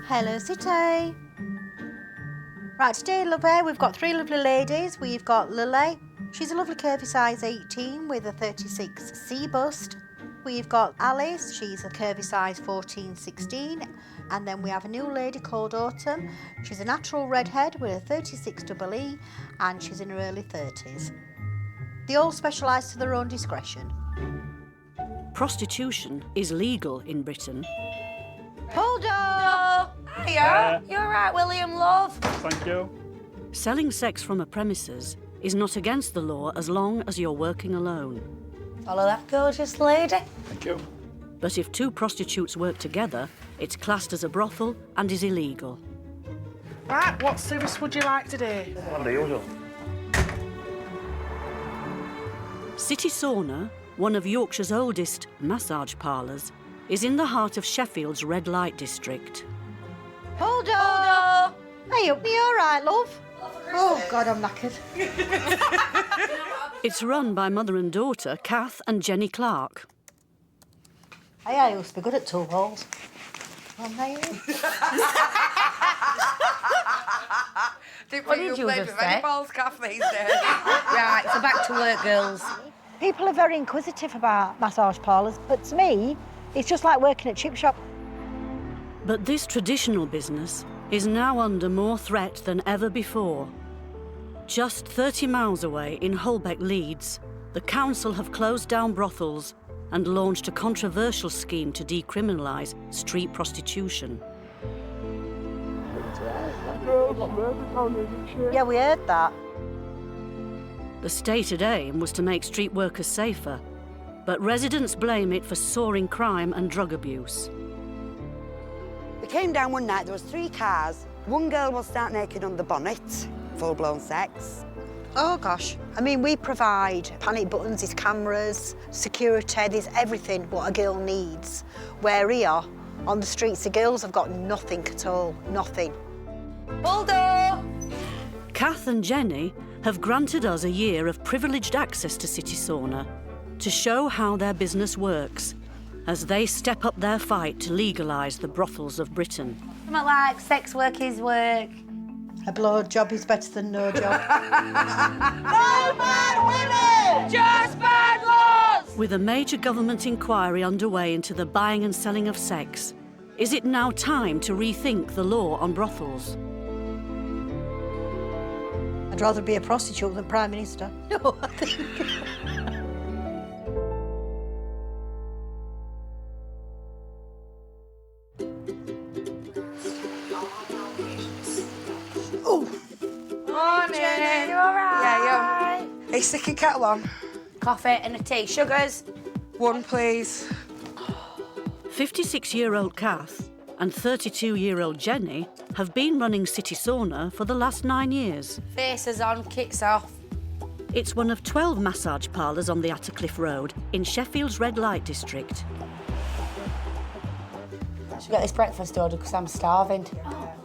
Hello, City. Right, today, lovely, we've got three lovely ladies. We've got Lily. She's a lovely curvy size 18 with a 36C bust. We've got Alice. She's a curvy size 14-16. And then we have a new lady called Autumn. She's a natural redhead with a 36EE and she's in her early 30s. They all specialise to their own discretion. Prostitution is legal in Britain. Hold on! Hiya. You all right, William, love? Thank you. Selling sex from a premises is not against the law as long as you're working alone. Follow that gorgeous lady. Thank you. But if two prostitutes work together, it's classed as a brothel and is illegal. Right, what service would you like today? Well, the usual. City Sauna, one of Yorkshire's oldest massage parlours, is in the heart of Sheffield's red light district. Hold on! Hey, up me all right, love? Oh, God, I'm knackered. It's run by mother and daughter, Kath and Jenny Clark. Hey, I used to be good at 2 holes. What did you just say? Balls, Kath, these days. Right, so back to work, girls. People are very inquisitive about massage parlours, but to me, it's just like working at chip shop. But this traditional business is now under more threat than ever before. Just 30 miles away in Holbeck, Leeds, the council have closed down brothels and launched a controversial scheme to decriminalise street prostitution. Yeah, we heard that. The stated aim was to make street workers safer, but residents blame it for soaring crime and drug abuse. We came down one night, there was 3 cars. One girl was stark naked on the bonnet, full-blown sex. Oh, gosh. I mean, we provide panic buttons, there's cameras, security, there's everything what a girl needs. Where here, on the streets, the girls have got nothing at all, nothing. Bulldog! Kath and Jenny have granted us a year of privileged access to City Sauna to show how their business works as they step up their fight to legalise the brothels of Britain. Something like sex work is work. A blow job is better than no job. No bad women! Just bad laws! With a major government inquiry underway into the buying and selling of sex, is it now time to rethink the law on brothels? I'd rather be a prostitute than Prime Minister. No, I think. Morning. Jenny, you all right? Yeah, you. Hey, stick a kettle on. Coffee and a tea. Sugars? 1, please. 56-year-old Kath and 32-year-old Jenny have been running City Sauna for the last 9 years. Faces on, kicks off. It's one of 12 massage parlours on the Attercliffe Road in Sheffield's red light district. Should get this breakfast ordered because I'm starving.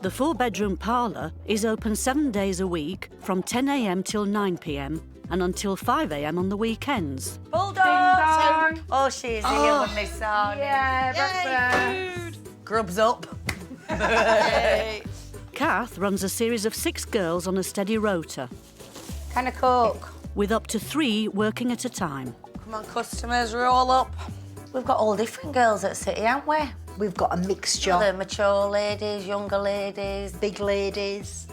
The 4-bedroom parlour is open 7 days a week from 10 a.m. till 9 p.m. and until 5 a.m. on the weekends. Bulldog! Ding-dong. Oh, she's singing with me song. Yeah, breakfast. Grubs up. Kath runs a series of 6 girls on a steady rota, Can I cook? with up to 3 working at a time. Come on, customers, roll up. We've got all different girls at City, haven't we? We've got a mixture. The mature ladies, younger ladies. Big ladies.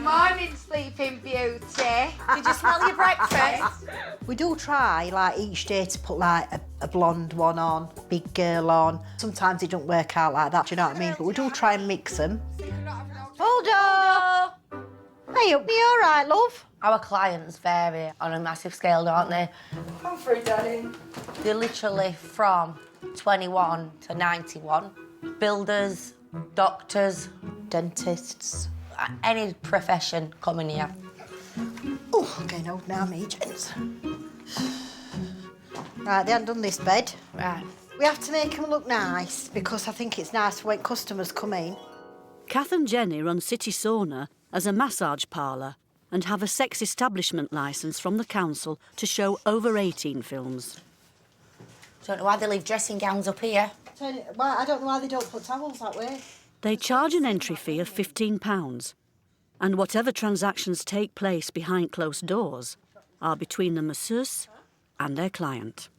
Morning, Sleeping Beauty. Did you smell your breakfast? We do try, like, each day to put, like, a blonde one on, big girl on. Sometimes it don't work out like that, do you know what I mean? But we do try and mix them. Hold on! Hey, up me all right, love? Our clients vary on a massive scale, don't they? Come through, darling. They're literally from 21 to 91. Builders, doctors, Dentists. any profession coming here. Oh, I'm getting old now, me, gents. Right, they haven't done this bed. Right. We have to make them look nice because I think it's nice when customers come in. Kath and Jenny run City Sauna as a massage parlour and have a sex establishment licence from the council to show over 18 films. Don't know why they leave dressing gowns up here. I don't know why they don't put towels that way. They charge an entry fee of £15, and whatever transactions take place behind closed doors are between the masseuse and their client.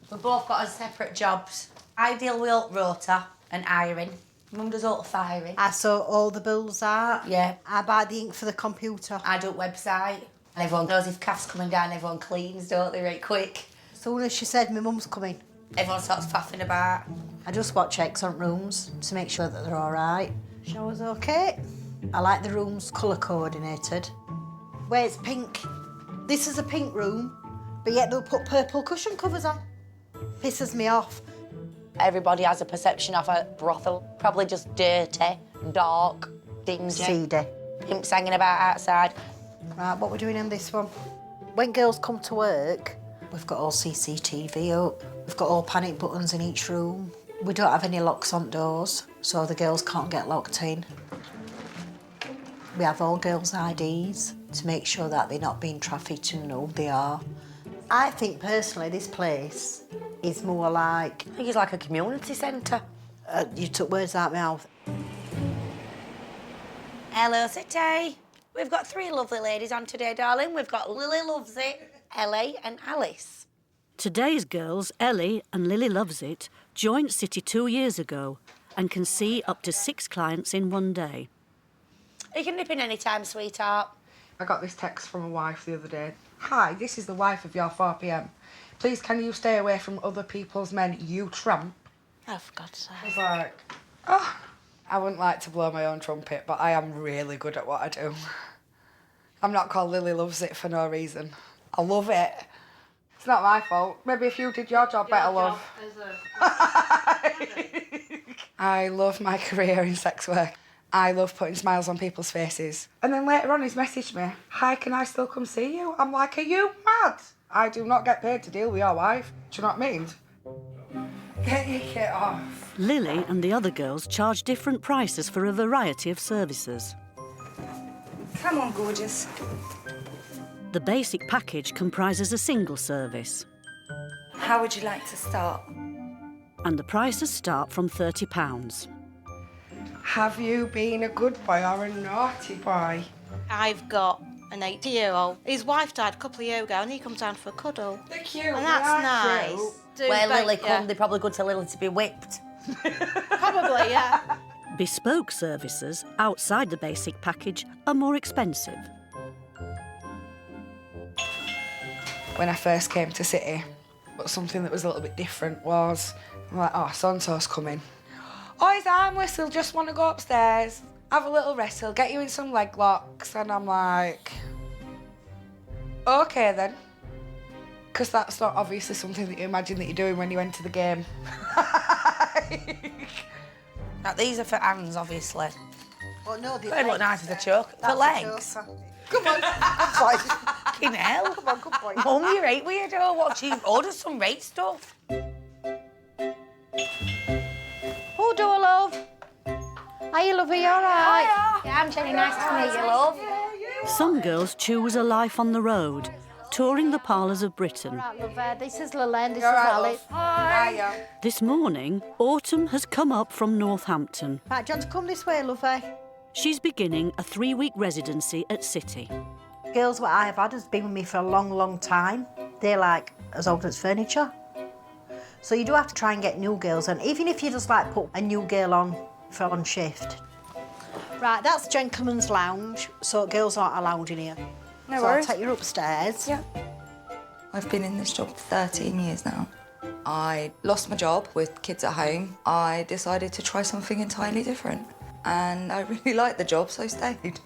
We've both got our separate jobs. I deal with all rota and ironing. Mum does all the firing. I sort all the bills out. Yeah. I buy the ink for the computer. I do website. And everyone knows if Kath's coming down, everyone cleans, don't they, right quick? As soon as she said my mum's coming, Everyone starts faffing about. I just watch excellent rooms to make sure that they're all right. Shower's okay. I like the rooms colour coordinated. Where it's pink. This is a pink room, but yet they'll put purple cushion covers on. Pisses me off. Everybody has a perception of a brothel. Probably just dirty, dark, dingy. Seedy. Pimps hanging about outside. Right, what we're doing on this one? When girls come to work, we've got all CCTV up. We've got all panic buttons in each room. We don't have any locks on doors, so the girls can't get locked in. We have all girls' IDs to make sure that they're not being trafficked and know who they are. I think, personally, this place is more like... I think it's like a community centre. You took words out of my mouth. Hello, City. We've got 3 lovely ladies on today, darling. We've got Lily Loves It, Ellie and Alice. Today's girls, Ellie and Lily Loves It, joined City 2 years ago and can see up to 6 clients in one day. You can nip in any time, sweetheart. I got this text from a wife the other day. Hi, this is the wife of your 4 p.m. Please, can you stay away from other people's men, you tramp? Oh, for God's sake. I was like, oh, I wouldn't like to blow my own trumpet, but I am really good at what I do. I'm not called Lily Loves It for no reason. I love it. It's not my fault. Maybe if you did your job better, love. I love my career in sex work. I love putting smiles on people's faces. And then later on he's messaged me, hi, can I still come see you? I'm like, are you mad? I do not get paid to deal with your wife. Do you know what I mean? Get your kit off. Lily and the other girls charge different prices for a variety of services. Come on, gorgeous. The basic package comprises a single service, How would you like to start? and the prices start from £30. Have you been a good boy or a naughty boy? I've got an 80-year-old. His wife died a couple of years ago and he comes down for a cuddle. They're cute. And they that's are nice. cute. Do Where bet- Lily yeah. come, they probably go to Lily to be whipped. Probably, yeah. Bespoke services outside the basic package are more expensive. When I first came to City, but something that was a little bit different was, I'm like, oh, so-and-so's coming. Oh, he's harmless, he'll just want to go upstairs, have a little rest, he'll get you in some leg locks. And I'm like, OK then. Because that's not obviously something that you imagine that you're doing when you enter the game. Now, these are for hands, obviously. Oh, no, They look nice as a choke. For legs. Come on, good boy. Fucking hell. Come on, good boy. Mum, you're right weirdo. What, you ordered some rate stuff? Oh, do I love? Are you lovely? You all right? Yeah, I'm Jenny. Nice to meet you, love. Some girls choose a life on the road, touring the parlours of Britain. Right, love, this is Lily, this is You're right, Alice. love. Hiya. This morning, Autumn has come up from Northampton. Right, do you want to come this way, lovey? She's beginning a 3-week residency at City. Girls what I've had has been with me for a long, long time. They're like as old as furniture. So you do have to try and get new girls, and even if you just like put a new girl on for on shift. Right, that's gentleman's lounge, so girls aren't allowed in here. No so worries. I'll take you upstairs. Yeah. I've been in this job for 13 years now. I lost my job with kids at home. I decided to try something entirely different. And I really liked the job, so I stayed.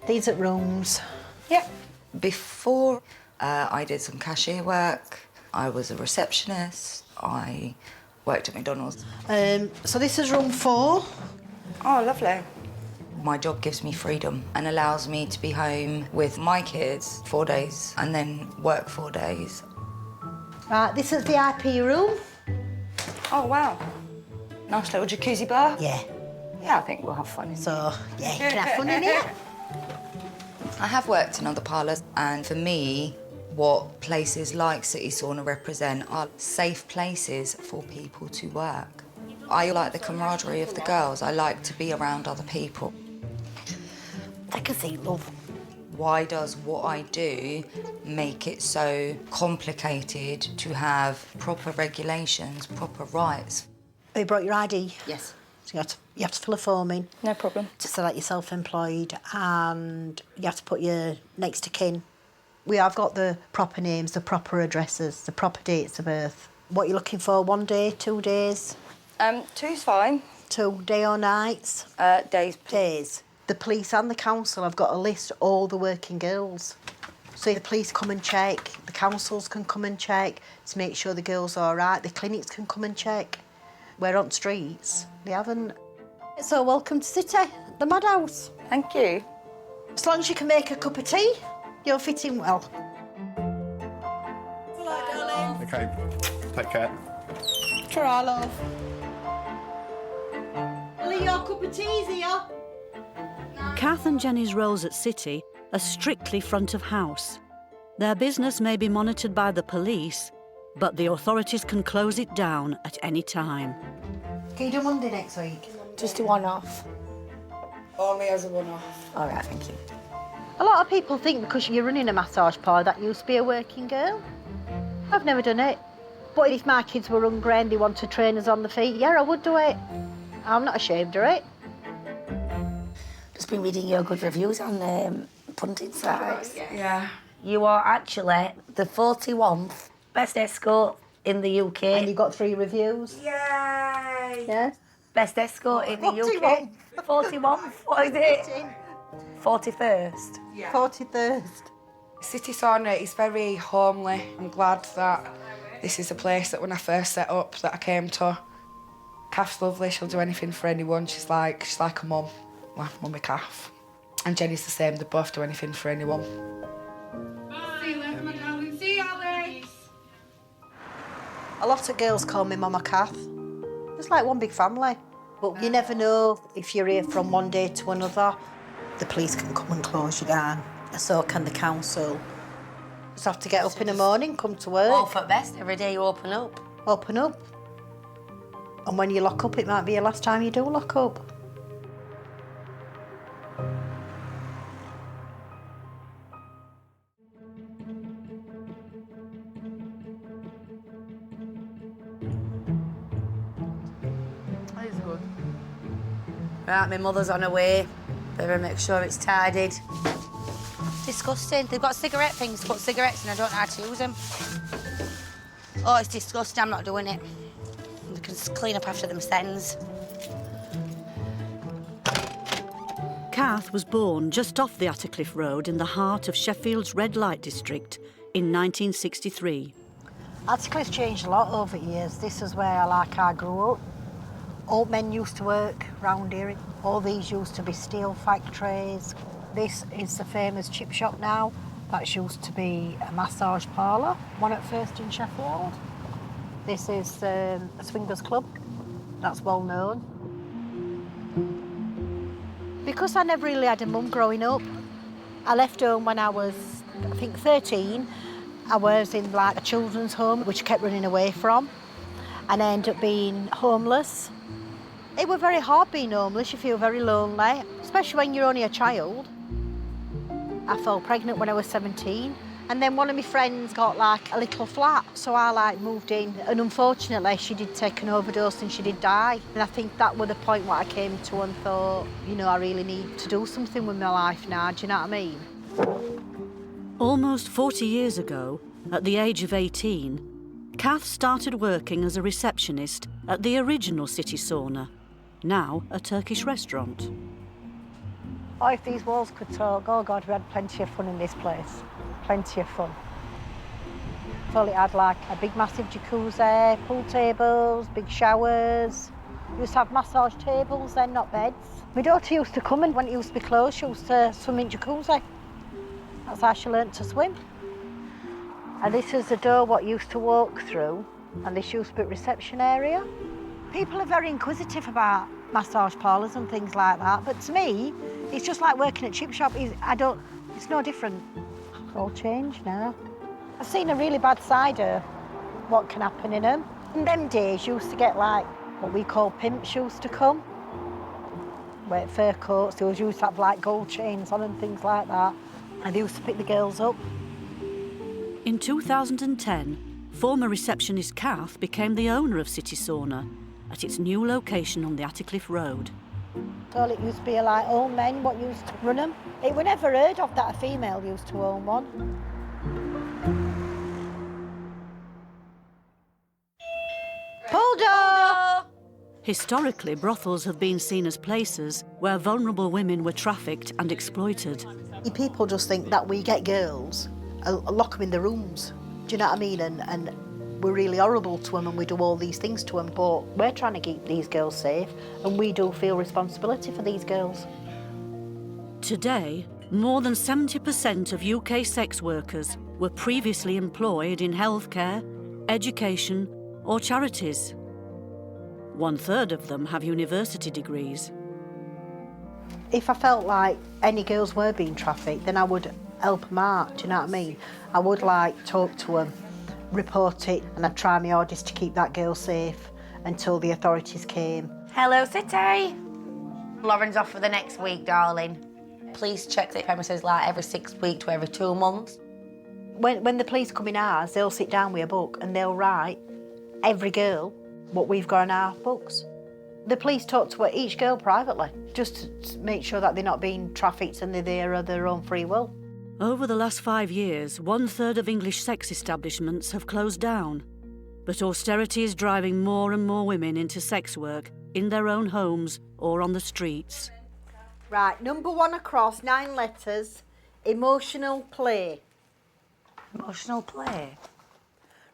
These are rooms. Yeah. Before, I did some cashier work. I was a receptionist. I worked at McDonald's. So this is room 4. Oh, lovely. My job gives me freedom and allows me to be home with my kids 4 days and then work 4 days. Right, this is VIP room. Oh, wow. Nice little jacuzzi bar. Yeah. Yeah, I think we'll have fun in there. So, yeah, you can have fun in here. I have worked in other parlours, and for me, what places like City Sauna represent are safe places for people to work. I like the camaraderie of the girls. I like to be around other people. Take a seat, love. Why does what I do make it so complicated to have proper regulations, proper rights? Have you brought your ID? Yes. So you have to fill a form in. No problem. To select you're self-employed, and you have to put your next of kin. We have got the proper names, the proper addresses, the proper dates of birth. What you're looking for, 1 day, 2 days? 2's fine. 2, day or nights? Days. Days. The police and the council have got to list all the working girls. So the police come and check, the councils can come and check to make sure the girls are all right, the clinics can come and check. We're on streets, they haven't. So welcome to City, the madhouse. Thank you. As long as you can make a cup of tea, you'll fit in well. Okay, take care. Ta-ra, love. Lily, your cup of tea's here. Kath and Jenny's roles at City are strictly front of house. Their business may be monitored by the police, but the authorities can close it down at any time. Can you do Monday next week? Just do one off. Only as a one-off. All right, thank you. A lot of people think because you're running a massage parlour that you used to be a working girl. I've never done it. But if my kids were hungry and they wanted trainers on the feet, yeah, I would do it. I'm not ashamed of it. Just been reading your good reviews on punting sites. Yeah. You are actually the 41st best escort in the UK. And you got 3 reviews. Yay! Yeah? Best escort in the UK. 41. What is it? 41st. Yeah. 43rd. City Sauna is very homely. I'm glad that this is a place that when I first set up that I came to. Kath's lovely, she'll do anything for anyone. She's like a mum, like Mummy Kath. And Jenny's the same, they both do anything for anyone. See you later, my darling. See you, Alex. A lot of girls call me Mama Kath. It's like one big family. But you never know if you're here from one day to another. The police can come and close you down. So can the council. Just have to get up in the morning, come to work. All for best. Every day you open up. Open up. And when you lock up, it might be your last time you do lock up. That is good. Right, my mother's on her way. Better make sure it's tidied. Disgusting. They've got cigarette things to put cigarettes in. I don't know how to use them. Oh, it's disgusting. I'm not doing it. They can just clean up after themselves. Kath was born just off the Attercliffe Road in the heart of Sheffield's red light district in 1963. Attercliffe's changed a lot over the years. This is where I grew up. Old men used to work round here. All these used to be steel factories. This is the famous chip shop now. That used to be a massage parlour, one at first in Sheffield. This is a swingers club. That's well known. Because I never really had a mum growing up, I left home when I was, I think, 13. I was in like a children's home, which I kept running away from, and I ended up being homeless. It was very hard being homeless. You feel very lonely, especially when you're only a child. I fell pregnant when I was 17, and then one of my friends got like a little flat, so I moved in, and unfortunately she did take an overdose and she did die. And I think that was the point where I came to and thought, you know, I really need to do something with my life now, do you know what I mean? Almost 40 years ago, at the age of 18, Kath started working as a receptionist at the original City Sauna, now a Turkish restaurant. Oh, if these walls could talk, oh God, we had plenty of fun in this place. Plenty of fun. So it had like a big massive jacuzzi, pool tables, big showers. We used to have massage tables then, not beds. My daughter used to come, and when it used to be closed, she used to swim in jacuzzi. That's how she learnt to swim. And this is the door what used to walk through, and this used to be a reception area. People are very inquisitive about massage parlours and things like that, but to me, it's just like working at chip shop. It's no different. It's all changed now. I've seen a really bad side of what can happen in them. In them days, you used to get like what we call pimps used to come. Wear fur coats, they always used to have like gold chains on and things like that. And they used to pick the girls up. In 2010, former receptionist Kath became the owner of City Sauna at its new location on the Attercliffe Road. All it used to be like old men what used to run them. It were never heard of that a female used to own one. Bulldog! Historically, brothels have been seen as places where vulnerable women were trafficked and exploited. People just think that we get girls and lock them in the rooms. Do you know what I mean? And we're really horrible to them and we do all these things to them, but we're trying to keep these girls safe and we do feel responsibility for these girls. Today, more than 70% of UK sex workers were previously employed in healthcare, education or charities. 1/3 of them have university degrees. If I felt like any girls were being trafficked, then I would help them out, do you know what I mean? I would talk to them, report it, and I'd try my hardest to keep that girl safe until the authorities came. Hello, City. Lauren's off for the next week, darling. Please check the premises like every 6 weeks to every 2 months. When the police come in ours, they'll sit down with a book and they'll write every girl what we've got in our books. The police talk to each girl privately, just to make sure that they're not being trafficked and they're there of their own free will. Over the last 5 years, 1/3 of English sex establishments have closed down. But austerity is driving more and more women into sex work in their own homes or on the streets. Right, number 1 across, 9 letters, emotional play. Emotional play.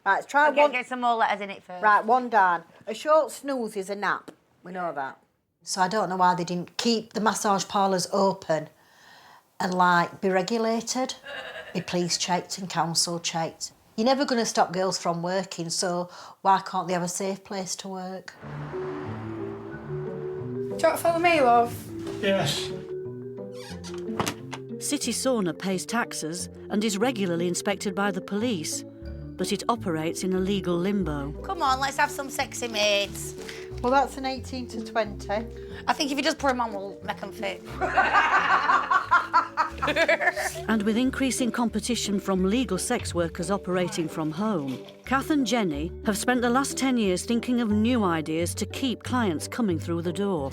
Right, let's try Okay, one. get some more letters in it first. Right, 1 down. A short snooze is a nap. We know that. So I don't know why they didn't keep the massage parlours open and be regulated, be police checked and council checked. You're never going to stop girls from working, so why can't they have a safe place to work? Do you want to follow me, love? Yes. City Sauna pays taxes and is regularly inspected by the police, but it operates in a legal limbo. Come on, let's have some sexy mates. Well, that's an 18 to 20. I think if you just put them on, we'll make them fit. And with increasing competition from legal sex workers operating from home, Kath and Jenny have spent the last 10 years thinking of new ideas to keep clients coming through the door.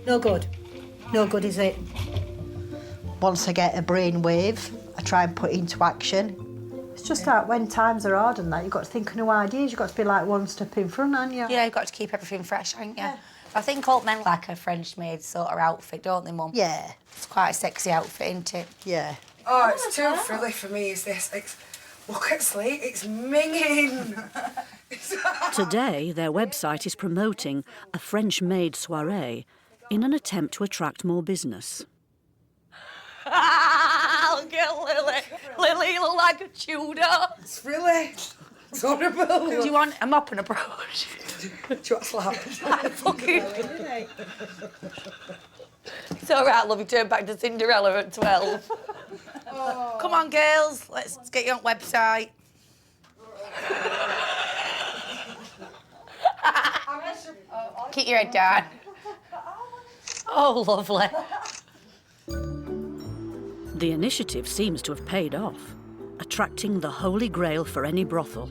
No good. No good, is it? Once I get a brainwave, I try and put it into action. It's just that when times are hard and that, you've got to think of new ideas. You've got to be like one step in front, haven't you? Yeah, you've got to keep everything fresh, haven't you? Yeah. I think all men like a French maid sort of outfit, don't they, Mum? Yeah. It's quite a sexy outfit, isn't it? Yeah. Oh, it's too frilly for me, is this? Look at Slate, it's minging. Today, their website is promoting a French maid soirée in an attempt to attract more business. Look at Lily. Lily, you look like a Tudor. It's frilly. It's horrible. Do you want a mop and a brush? Do you want a slap? Fucking... It's all right, love, you turn back to Cinderella at 12. Oh. Come on, girls, let's get you on website. Keep your head down. Oh, lovely. The initiative seems to have paid off, attracting the holy grail for any brothel.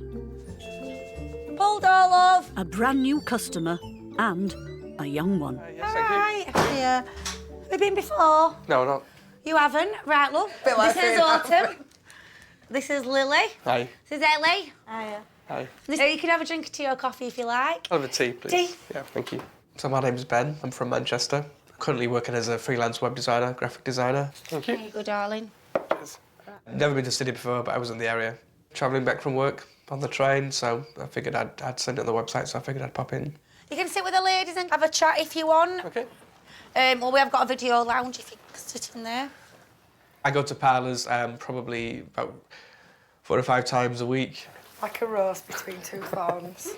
Bulldog, love. A brand new customer and a young one. All right. Yeah. Have you been before? No, not. You haven't? Right, love. Bit like This is me. Autumn. This is Lily. Hi. This is Ellie. Hi. You can have a drink of tea or coffee if you like. I'll have a tea, please. Tea. Yeah, thank you. So my name's Ben. I'm from Manchester. I'm currently working as a freelance web designer, graphic designer. Thank you. There you go, darling. Cheers. Never been to Sydney before, but I was in the area. Travelling back from work on the train, so I figured I'd send it on the website, so I figured I'd pop in. You can sit with the ladies and have a chat if you want. Okay. Well, we have got a video lounge if you can sit in there. I go to Parlours probably about 4 or 5 times a week. Like a roast between two thorns.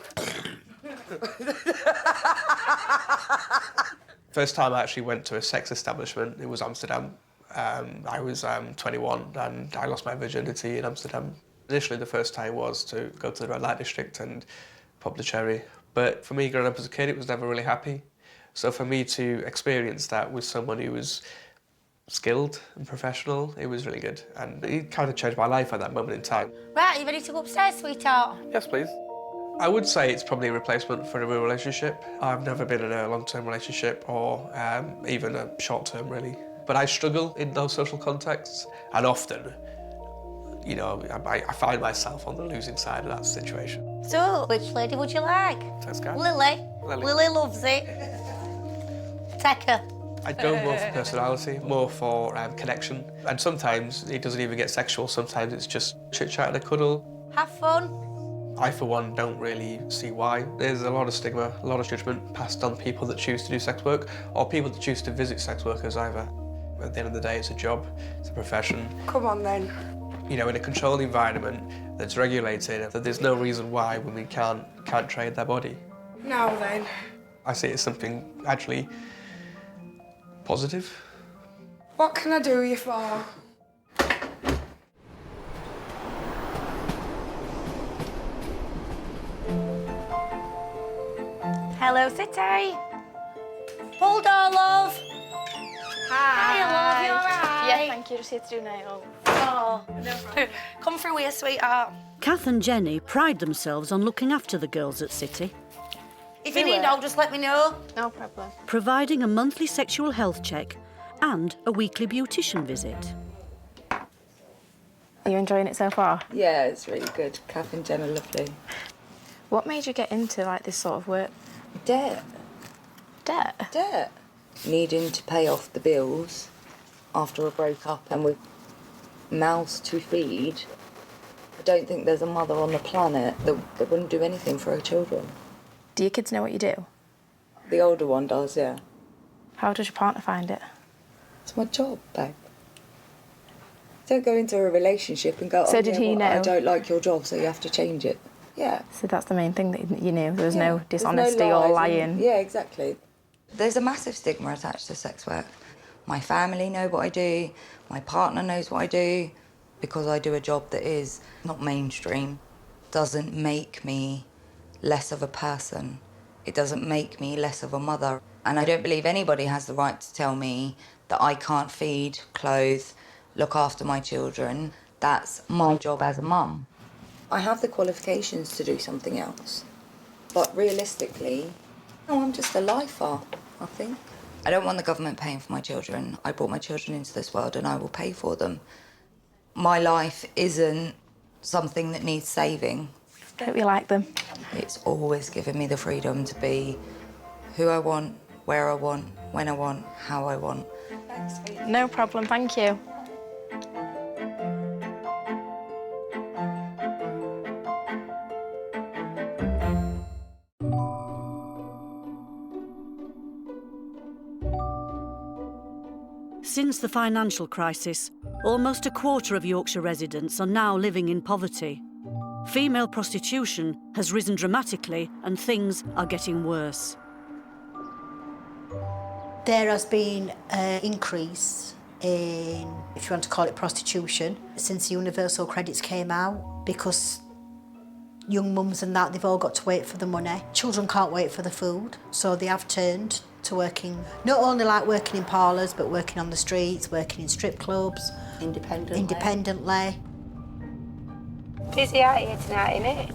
First time I actually went to a sex establishment, it was Amsterdam. I was 21 and I lost my virginity in Amsterdam. Initially, the first time was to go to the red light district and pop the cherry, But for me, growing up as a kid, it was never really happy. So for me to experience that with someone who was skilled and professional, it was really good. And it kind of changed my life at that moment in time. Right, you ready to go upstairs, sweetheart? Yes, please. I would say it's probably a replacement for a real relationship. I've never been in a long-term relationship or even a short-term, really. But I struggle in those social contexts, and often, you know, I find myself on the losing side of that situation. So, which lady would you like? Thanks, Kath. Lily. Lily. Lily loves it. Take her. I go more for personality, more for connection. And sometimes it doesn't even get sexual. Sometimes it's just chit-chat and a cuddle. Have fun. I, for one, don't really see why. There's a lot of stigma, a lot of judgment passed on people that choose to do sex work or people that choose to visit sex workers either. At the end of the day, it's a job, it's a profession. Come on, then. You know, in a controlled environment that's regulated, that there's no reason why women can't trade their body. Now then. I see it as something actually positive. What can I do you for? Hello, City. Hold on, love. Hi, love, you all right? Yeah, thank you. Just here to do nails. Oh, come through here, sweetheart. Kath and Jenny pride themselves on looking after the girls at City, If you need help, just let me know. No problem. providing a monthly sexual health check and a weekly beautician visit. Are you enjoying it so far? Yeah, it's really good. Kath and Jenny are lovely. What made you get into like this sort of work? Debt. Debt? Needing to pay off the bills after I broke up and with mouths to feed. I don't think there's a mother on the planet that wouldn't do anything for her children. Do your kids know what you do? The older one does, yeah. How does your partner find it? It's my job, babe. Don't go into a relationship and go, So oh, did yeah, he well, know? I don't like your job, so you have to change it. Yeah. So that's the main thing that you knew. There was Yeah, no there's dishonesty no or lies lying. and- yeah, exactly. There's a massive stigma attached to sex work. My family know what I do, my partner knows what I do, because I do a job that is not mainstream. Doesn't make me less of a person. It doesn't make me less of a mother. And I don't believe anybody has the right to tell me that I can't feed, clothe, look after my children. That's my job as a mum. I have the qualifications to do something else. But realistically, no, I'm just a lifer, I think. I don't want the government paying for my children. I brought my children into this world and I will pay for them. My life isn't something that needs saving. Hope you like them. It's always given me the freedom to be who I want, where I want, when I want, how I want. No problem, thank you. Since the financial crisis, almost a quarter of Yorkshire residents are now living in poverty. Female prostitution has risen dramatically and things are getting worse. There has been an increase in, if you want to call it prostitution, since the universal credits came out, because young mums and that, they've all got to wait for the money. Children can't wait for the food, so they have turned to working, not only like working in parlours, but working on the streets, working in strip clubs. Independently. Busy out here tonight, innit?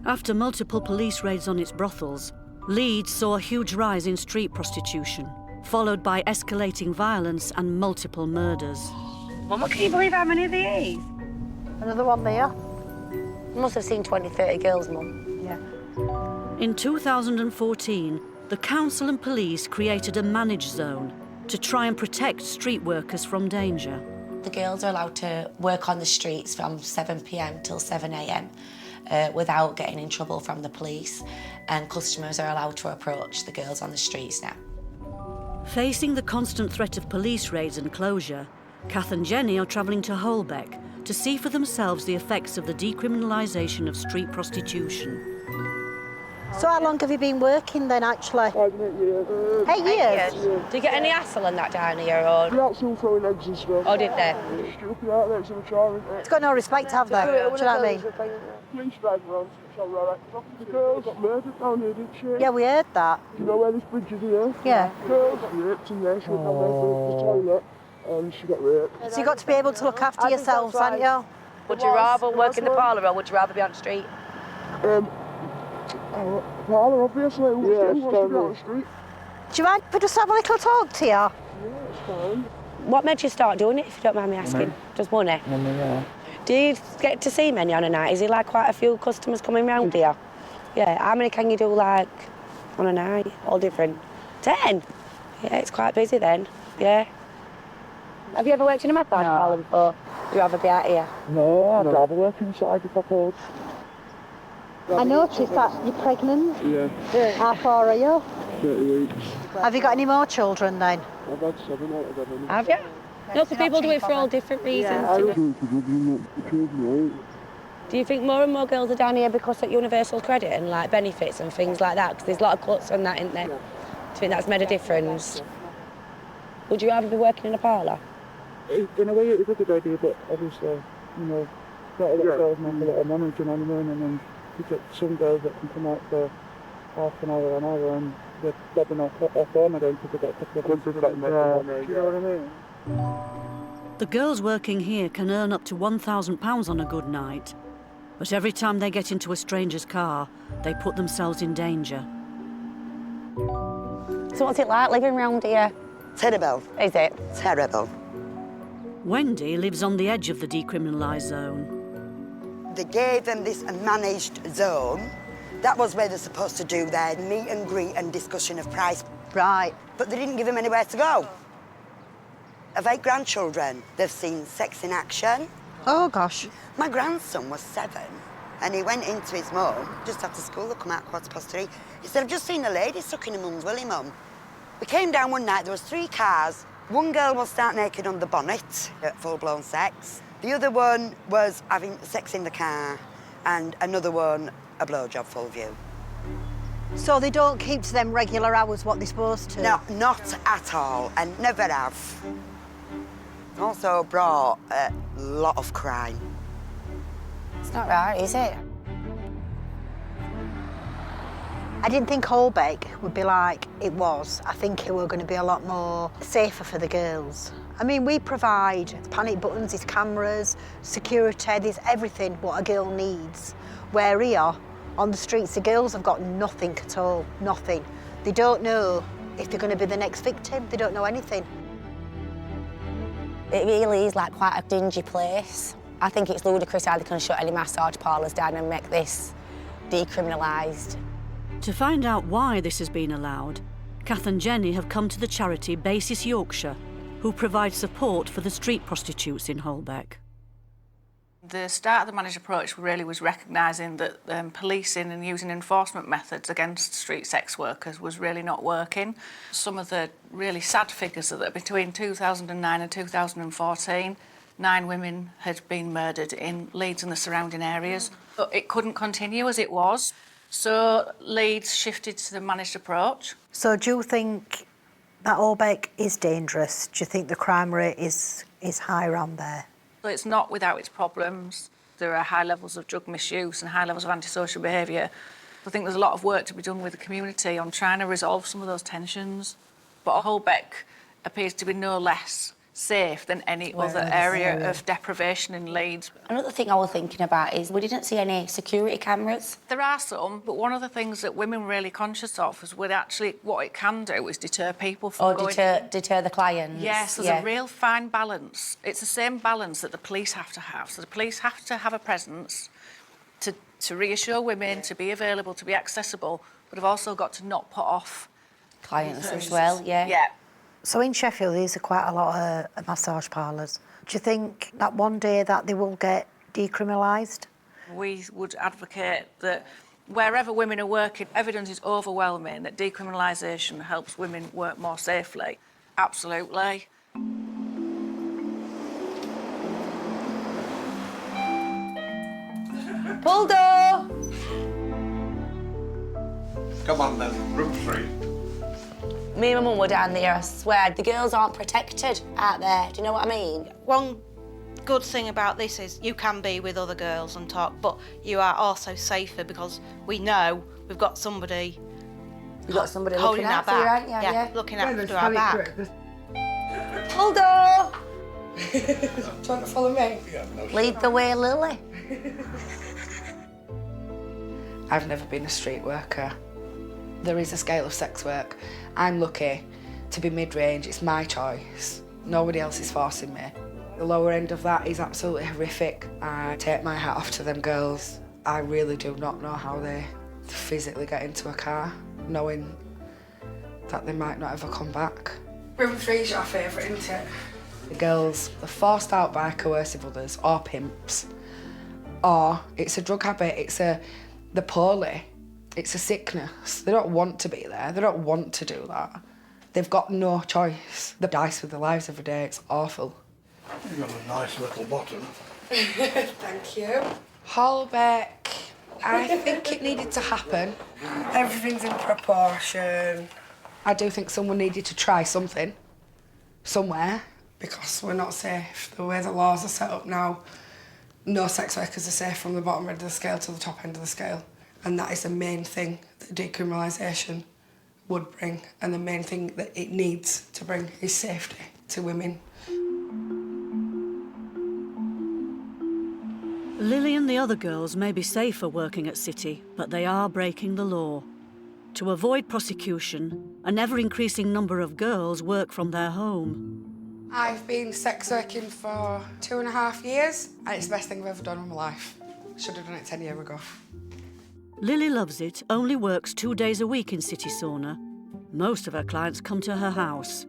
After multiple police raids on its brothels, Leeds saw a huge rise in street prostitution, followed by escalating violence and multiple murders. Mama, can you believe how many of these? Another one there. You must have seen 20, 30 girls, Mum. Yeah. In 2014, the council and police created a managed zone to try and protect street workers from danger. The girls are allowed to work on the streets from 7 p.m. till 7 a.m. Without getting in trouble from the police, and customers are allowed to approach the girls on the streets now. Facing the constant threat of police raids and closure, Kath and Jenny are travelling to Holbeck to see for themselves the effects of the decriminalisation of street prostitution. So how long have you been working then, actually? 8 years. 8 years? Do you get any hassle on that down here, or...? That's all throwing eggs and stuff. Oh, did they? Stupid out there, so we're trying. It's got no respect, have they? Do you know what I mean? police driving around to show her acting. The girl got murdered down here, didn't she? Yeah, we heard that. You know where this bridge is here? Yeah. The girl got raped in there. She went down there for the toilet and she got raped. So you've got to be able to look after yourselves, haven't you? Would you rather work in the parlour or would you rather be on the street? Parlour, obviously. Who wants to be on the street? Do you mind if we just have a little talk to you? Yeah, it's fine. What made you start doing it, if you don't mind me asking? Just money? Money, yeah. Do you get to see many on a night? Is it like quite a few customers coming round here? Yeah, how many can you do, like, on a night? All different? 10? Yeah, it's quite busy then, yeah. Have you ever worked in a massage parlour before? Do you ever be out here? No, I'd rather work inside if I could. I noticed that you're pregnant. Yeah. How far are you? 30 weeks. Have you got any more children then? I've had 7 out of them. Have you? Lots of people do it for all different reasons. Do you think more and more girls are down here because of universal credit and like benefits and things like that? Because there's a lot of cuts on that, isn't there? Do you think that's made a difference? Would you rather be working in a parlour? In a way, it is a good idea, but obviously, you know, not a lot of girls make a lot of money, do you know what I mean? And then you get some girls that can come out for half an hour, and they're bobbing off home again because they've got a couple of months back there. Do you know what I mean? The girls working here can earn up to £1,000 on a good night, but every time they get into a stranger's car, they put themselves in danger. So what's it like living around here? Terrible. Is it? Terrible. Wendy lives on the edge of the decriminalised zone. They gave them this managed zone. That was where they're supposed to do their meet and greet and discussion of price. Right. But they didn't give them anywhere to go. Of 8 grandchildren, they've seen sex in action. Oh, gosh. My grandson was 7, and he went into his mum just after school. They come out 3:15. He said, "I've just seen a lady sucking a mum's willy, mum." We came down one night, there was 3 cars. One girl was stark naked on the bonnet, full-blown sex. The other one was having sex in the car, and another one, a blowjob full view. So they don't keep to them regular hours what they're supposed to? No, not at all, and never have. Also brought a lot of crime. It's not right, is it? I didn't think Holbeck would be like it was. I think it were going to be a lot more safer for the girls. I mean, we provide panic buttons, there's cameras, security, there's everything what a girl needs. Where here, on the streets, the girls have got nothing at all, nothing. They don't know if they're going to be the next victim, they don't know anything. It really is like quite a dingy place. I think it's ludicrous how they can shut any massage parlours down and make this decriminalised. To find out why this has been allowed, Kath and Jenny have come to the charity Basis Yorkshire, who provide support for the street prostitutes in Holbeck. The start of the managed approach really was recognising that policing and using enforcement methods against street sex workers was really not working. Some of the really sad figures are that between 2009 and 2014, 9 women had been murdered in Leeds and the surrounding areas. But it couldn't continue as it was, so Leeds shifted to the managed approach. So do you think that Holbeck is dangerous? Do you think the crime rate is high around there? So it's not without its problems. There are high levels of drug misuse and high levels of antisocial behaviour. I think there's a lot of work to be done with the community on trying to resolve some of those tensions. But Holbeck appears to be no less safe than any other area of deprivation in Leeds. Another thing I was thinking about is we didn't see any security cameras. There are some, but one of the things that women were really conscious of is what it can do is deter people from going... deter the clients. Yes, there's a real fine balance. It's the same balance that the police have to have. So the police have to have a presence to reassure women, to be available, to be accessible, but have also got to not put off... clients as well, yeah. Yeah. So in Sheffield, there's quite a lot of massage parlours. Do you think that one day that they will get decriminalised? We would advocate that wherever women are working, evidence is overwhelming that decriminalisation helps women work more safely. Absolutely. Pull door! Come on then, room 3. Me and my mum were down there, I swear. The girls aren't protected out there, do you know what I mean? One good thing about this is you can be with other girls and talk, but you are also safer because we know we've got somebody. You've got somebody holding looking our after you, back. haven't you? Yeah. Looking after our back. Aldo! Do you want to follow me? Lead the way, Lily. I've never been a street worker. There is a scale of sex work. I'm lucky to be mid-range. It's my choice. Nobody else is forcing me. The lower end of that is absolutely horrific. I take my hat off to them girls. I really do not know how they physically get into a car, knowing that they might not ever come back. Room 3 is your favourite, isn't it? The girls are forced out by coercive others or pimps, or it's a drug habit, they're poorly, it's a sickness. They don't want to be there, they don't want to do that. They've got no choice. They dice with their lives every day, it's awful. You've got a nice little bottom. Thank you. Holbeck, I think it needed to happen. Everything's in proportion. I do think someone needed to try something, somewhere, because we're not safe. The way the laws are set up now, no sex workers are safe from the bottom end of the scale to the top end of the scale. And that is the main thing that decriminalisation would bring, and the main thing that it needs to bring is safety to women. Lily and the other girls may be safer working at City, but they are breaking the law. To avoid prosecution, an ever-increasing number of girls work from their home. I've been sex working for 2.5 years, and it's the best thing I've ever done in my life. Should have done it 10 years ago. Lily loves it, only works 2 days a week in City Sauna. Most of her clients come to her house.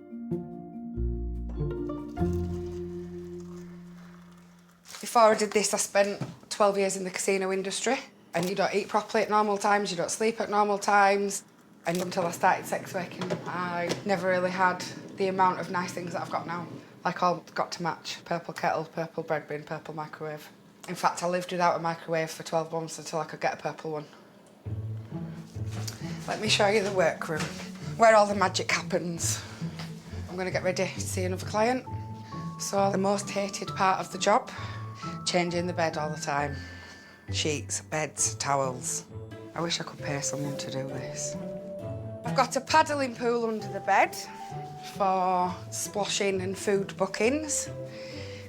Before I did this, I spent 12 years in the casino industry. And you don't eat properly at normal times, you don't sleep at normal times. And until I started sex working, I never really had the amount of nice things that I've got now. Like all got to match. Purple kettle, purple bread bin, purple microwave. In fact, I lived without a microwave for 12 months until I could get a purple one. Let me show you the workroom, where all the magic happens. I'm going to get ready to see another client. So the most hated part of the job, changing the bed all the time. Sheets, beds, towels. I wish I could pay someone to do this. I've got a paddling pool under the bed for splashing and food bookings.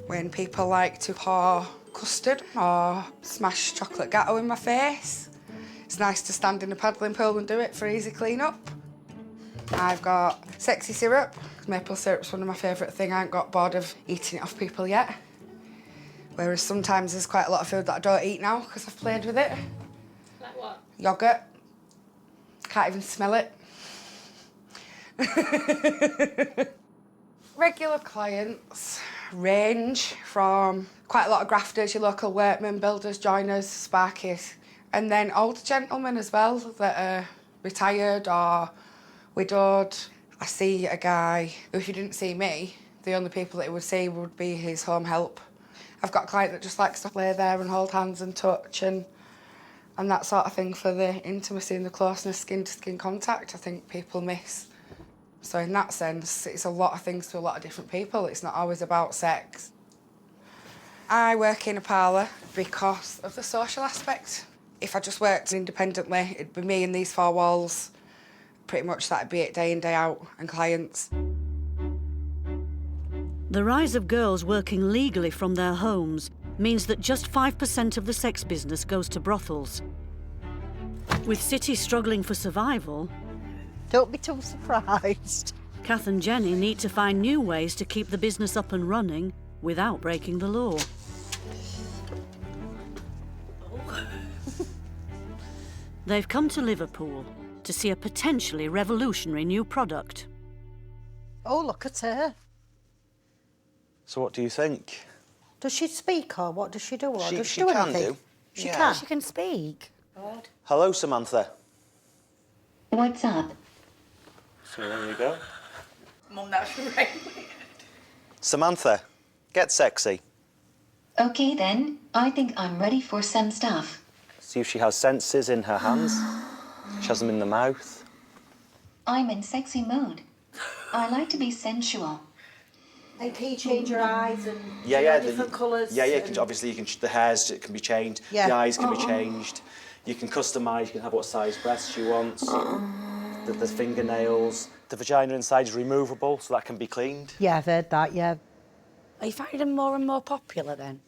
When people like to pour custard or smash chocolate gatto in my face. It's nice to stand in a paddling pool and do it for easy clean-up. I've got sexy syrup. Maple syrup's one of my favourite things. I ain't got bored of eating it off people yet. Whereas sometimes there's quite a lot of food that I don't eat now because I've played with it. Like what? Yoghurt. Can't even smell it. Regular clients range from quite a lot of grafters, your local workmen, builders, joiners, sparkies, and then older gentlemen as well that are retired or widowed. I see a guy who, if he didn't see me, the only people that he would see would be his home help. I've got a client that just likes to lay there and hold hands and touch and that sort of thing for the intimacy and the closeness, skin-to-skin contact, I think people miss. So in that sense, it's a lot of things to a lot of different people. It's not always about sex. I work in a parlour because of the social aspect. If I just worked independently, it'd be me in these 4 walls. Pretty much that'd be it day in, day out, and clients. The rise of girls working legally from their homes means that just 5% of the sex business goes to brothels. With City struggling for survival, don't be too surprised. Kath and Jenny need to find new ways to keep the business up and running without breaking the law. They've come to Liverpool to see a potentially revolutionary new product. Oh, look at her. So what do you think? Does she speak or what does she do? Or does she do can anything? do. She Yeah. can. She can speak. Hello, Samantha. What's up? So there you go. Mum, that's right. Samantha, get sexy. Okay then, I think I'm ready for some stuff. See if she has senses in her hands. She has them in the mouth. I'm in sexy mood. I like to be sensual. And can you change your eyes and different colours? Yeah, you can, obviously the hairs can be changed, the eyes can be changed. You can customise, you can have what size breasts you want, the fingernails. The vagina inside is removable, so that can be cleaned. Yeah, I've heard that, yeah. Are you finding them more and more popular then?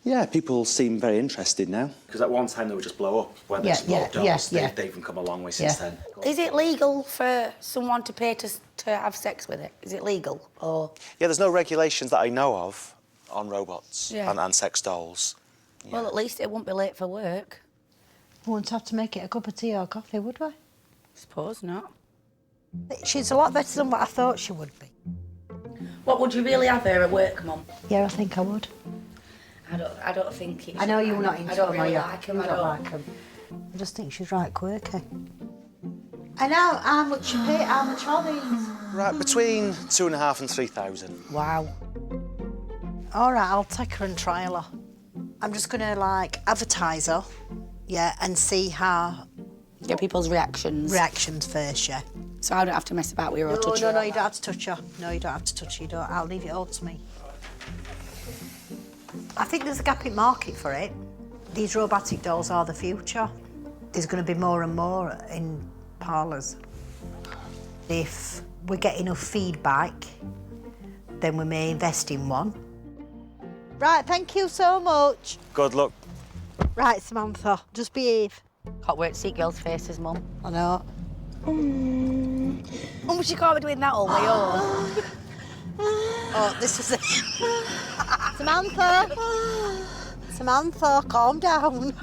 Yeah, people seem very interested now. Because at one time they would just blow up. When they small dolls, they've even come a long way since then. Is it legal for someone to pay to have sex with it? Is it legal, or...? Yeah, there's no regulations that I know of on robots and sex dolls. Yeah. Well, at least it won't be late for work. We wouldn't have to make it a cup of tea or coffee, would we? Suppose not. She's a lot better than what I thought she would be. What, would you really have her at work, Mum? Yeah, I think I would. I don't think it's... I know you're not into them. I don't them, really like them. I don't like them. I just think she's right quirky. And how much you pay? How much are these? Right, between 2,500 and 3,000. Wow. All right, I'll take her and trial her. I'm just going to, like, advertise her, and see how... Get people's reactions. Reactions first, yeah. So I don't have to mess about with her or touch her? No, you don't have to touch her. No, you don't have to touch her. I'll leave it all to me. I think there's a gap in market for it. These robotic dolls are the future. There's going to be more and more in parlours. If we get enough feedback, then we may invest in one. Right, thank you so much. Good luck. Right, Samantha, just behave. Can't wait to see girls' faces, Mum. I know. Mum, she can't be doing that all my own. Oh, this is it. Samantha! Samantha, calm down.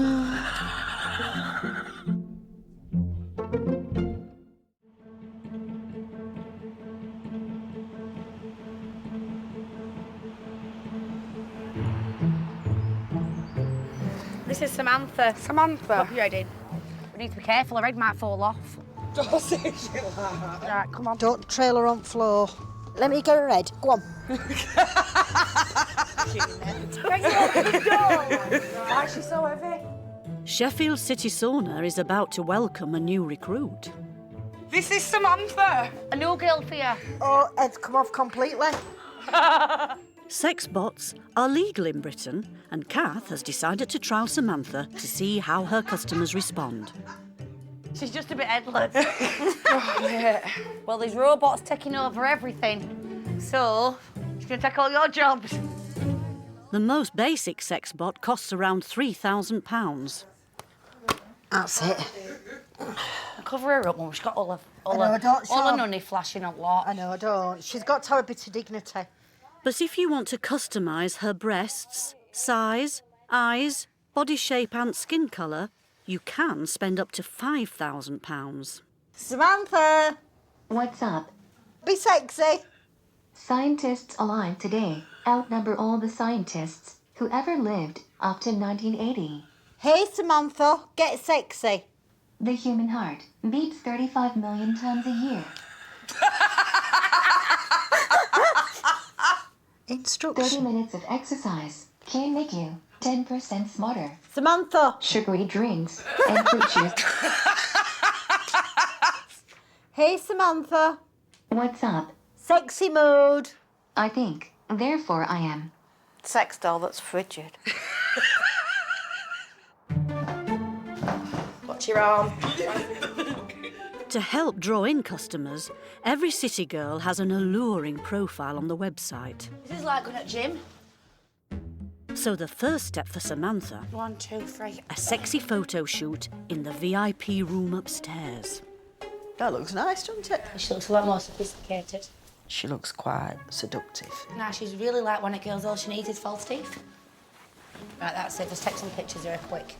This is Samantha. Samantha? Put your head in. We need to be careful, her head might fall off. Don't say shit like that. Right, come on. Don't trail her on floor. Let me get her head. Go on. Why is she so heavy? Sheffield City Sauna is about to welcome a new recruit. This is Samantha. A new girl for you. Oh, head's come off completely. Sex bots are legal in Britain, and Kath has decided to trial Samantha to see how her customers respond. She's just a bit headless. Oh, mate. Well, these robots taking over everything. So, she's going to take all your jobs. The most basic sex bot costs around £3,000. That's it. Cover her up, Mum. She's got all her nunny flashing a lot. I know, I don't. She's got to have a bit of dignity. But if you want to customise her breasts, size, eyes, body shape and skin colour, you can spend up to £5,000. Samantha! What's up? Be sexy. Scientists alive today outnumber all the scientists who ever lived up to 1980. Hey, Samantha, get sexy. The human heart beats 35 million times a year. Instruction. 30 minutes of exercise can make you 10% smarter. Samantha. Sugary drinks and fruit juice. Hey, Samantha. What's up? Sexy mode. I think, therefore I am. Sex doll that's frigid. Watch your arm. To help draw in customers, every city girl has an alluring profile on the website. This is like going at gym. So the first step for Samantha, 1, 2, 3. a sexy photo shoot in the VIP room upstairs. That looks nice, doesn't it? She looks a lot more sophisticated. She looks quite seductive. Nah, she's really like one of girls, all she needs is false teeth. Right, that's it. Just take some pictures of her quick.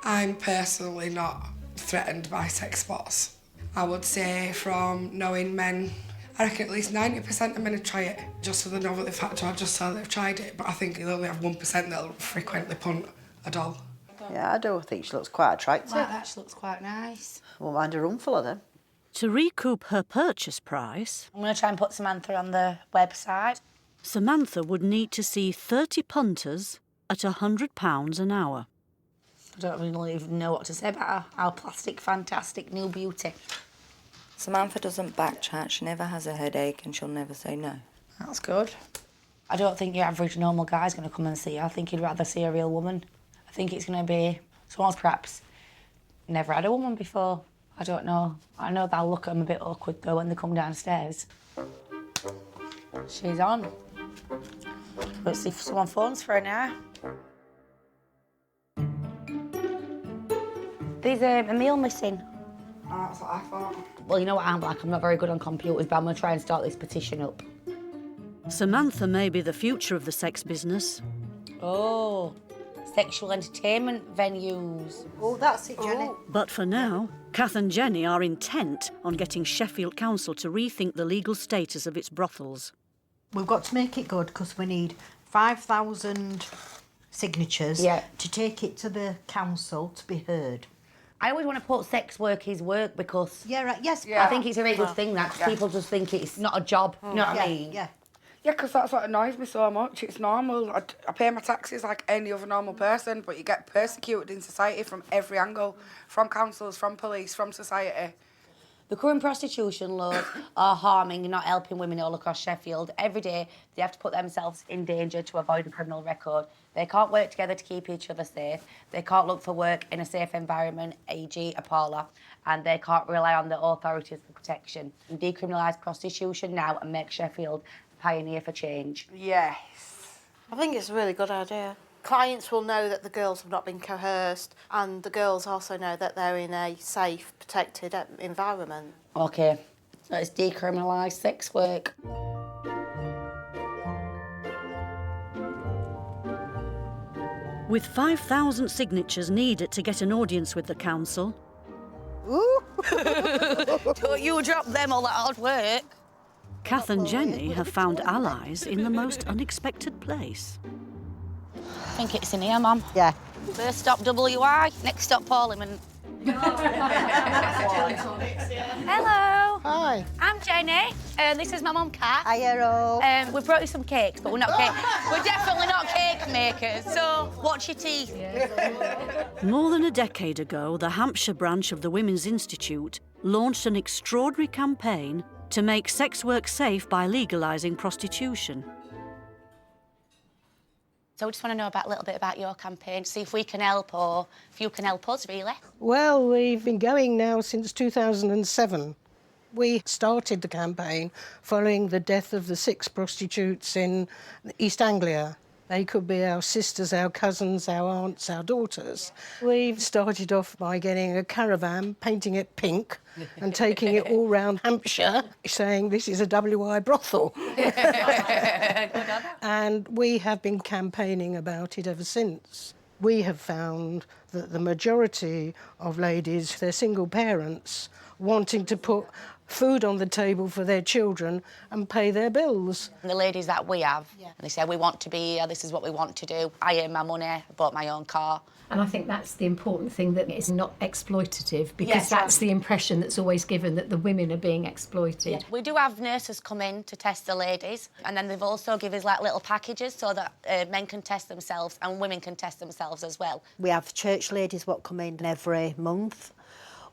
I'm personally not threatened by sex bots. I would say from knowing men, I reckon at least 90% of men would try it just for the novelty factor or just so they've tried it, but I think you'll only have 1% that'll frequently punt a doll. Yeah, I do think she looks quite attractive. Like that, she looks quite nice. Won't mind a room full of them. To recoup her purchase price, I'm going to try and put Samantha on the website. Samantha would need to see 30 punters at £100 an hour. I don't really even know what to say about her. Our plastic, fantastic new beauty. Samantha doesn't backchat, she never has a headache and she'll never say no. That's good. I don't think your average normal guy's going to come and see you. I think he'd rather see a real woman. I think it's going to be someone's perhaps never had a woman before. I don't know. I know they'll look at them a bit awkward, though, when they come downstairs. She's on. Let's see if someone phones for her now. There's a meal missing. Oh, that's what I thought. Well, you know what I'm like? I'm not very good on computers, but I'm going to try and start this petition up. Samantha may be the future of the sex business. Oh, sexual entertainment venues. Oh, that's it, Jenny. But for now, Kath and Jenny are intent on getting Sheffield Council to rethink the legal status of its brothels. We've got to make it good because we need 5,000 signatures to take it to the council to be heard. I always want to put sex work is work because... Yeah, right, yes. I think it's a very good thing that people just think it's not a job, you know what I mean? Yeah. Yeah, because that's what annoys me so much. It's normal. I pay my taxes like any other normal person, but you get persecuted in society from every angle, from councils, from police, from society. The current prostitution laws are harming and not helping women all across Sheffield. Every day, they have to put themselves in danger to avoid a criminal record. They can't work together to keep each other safe. They can't look for work in a safe environment, e.g. a parlour, and they can't rely on the authorities for protection. Decriminalise prostitution now and make Sheffield a pioneer for change. Yes. I think it's a really good idea. Clients will know that the girls have not been coerced, and the girls also know that they're in a safe, protected environment. OK, so it's decriminalise sex work. With 5,000 signatures needed to get an audience with the council... Ooh! Don't you drop them all that hard work. Kath and Jenny have found allies in the most unexpected place. I think it's in here, Mum. Yeah. First stop WI, next stop Parliament. Hello. Hi. I'm Jenny. This is my mum, Kath. Hiya. We brought you some cakes, but we're not cake. We're definitely not cake makers. So watch your teeth. More than a decade ago, the Hampshire branch of the Women's Institute launched an extraordinary campaign to make sex work safe by legalising prostitution. So we just want to know a little bit about your campaign, see if we can help or if you can help us, really. Well, we've been going now since 2007. We started the campaign following the death of the 6 prostitutes in East Anglia. They could be our sisters, our cousins, our aunts, our daughters. We've started off by getting a caravan, painting it pink and taking it all round Hampshire, saying this is a WI brothel. And we have been campaigning about it ever since. We have found that the majority of ladies, they're single parents, wanting to put food on the table for their children and pay their bills. The ladies that we have, and they say, we want to be here, this is what we want to do. I earn my money, I bought my own car. And I think that's the important thing, that it's not exploitative, because that's the impression that's always given, that the women are being exploited. Yeah. We do have nurses come in to test the ladies, and then they've also given us like little packages so that men can test themselves and women can test themselves as well. We have church ladies what come in every month,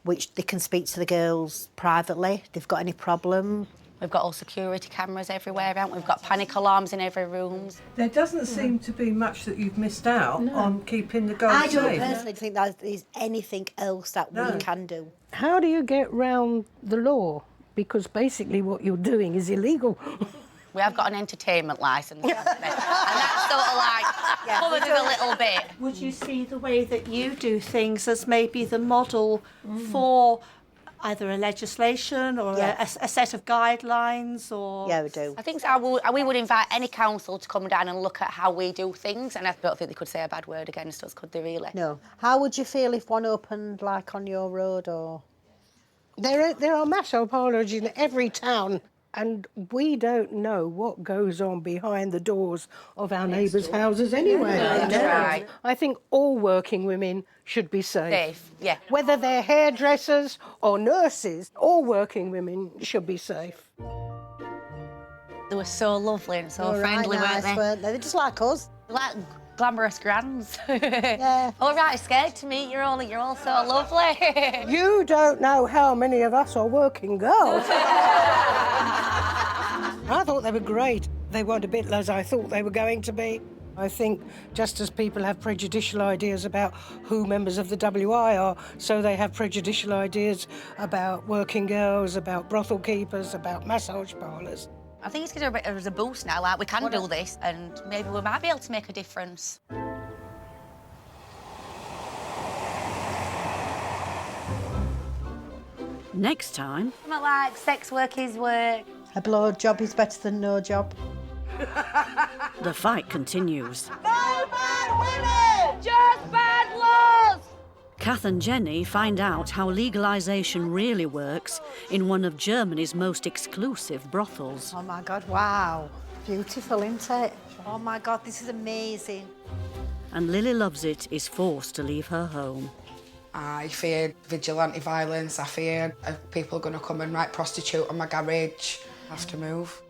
which they can speak to the girls privately if they've got any problem. We've got all security cameras everywhere around. We've got panic alarms in every room. There doesn't seem to be much that you've missed out on keeping the girls safe. I don't personally think that there's anything else that we can do. How do you get round the law? Because basically what you're doing is illegal. We have got an entertainment licence, and that's sort of like covered it a little bit. Would you see the way that you do things as maybe the model for either a legislation or a set of guidelines? Or Yeah, we do. I think so. We would invite any council to come down and look at how we do things, and I don't think they could say a bad word against us, could they, really? No. How would you feel if one opened, like, on your road, or...? There are massage parlours in every town, and we don't know what goes on behind the doors of our neighbours' houses anyway. Right. I think all working women should be safe. Safe, yeah. Whether they're hairdressers or nurses, all working women should be safe. They were so lovely and so friendly, nice, weren't they? They're just like us. Like glamorous grands. Yeah. All right, scared to meet you all. You're all so lovely. You don't know how many of us are working girls. I thought they were great. They weren't a bit as I thought they were going to be. I think just as people have prejudicial ideas about who members of the WI are, so they have prejudicial ideas about working girls, about brothel keepers, about massage parlours. I think it's given a bit of a boost now, like we can do this and maybe we might be able to make a difference. Next time... Not like sex work is work. A blow job is better than no job. The fight continues. No bad women! Just bad laws! Kath and Jenny find out how legalisation really works in one of Germany's most exclusive brothels. Oh my God, wow. Beautiful, isn't it? Oh my God, this is amazing. And Lily Loves It is forced to leave her home. I feared vigilante violence. I feared people going to come and write prostitute on my garage. I have to move.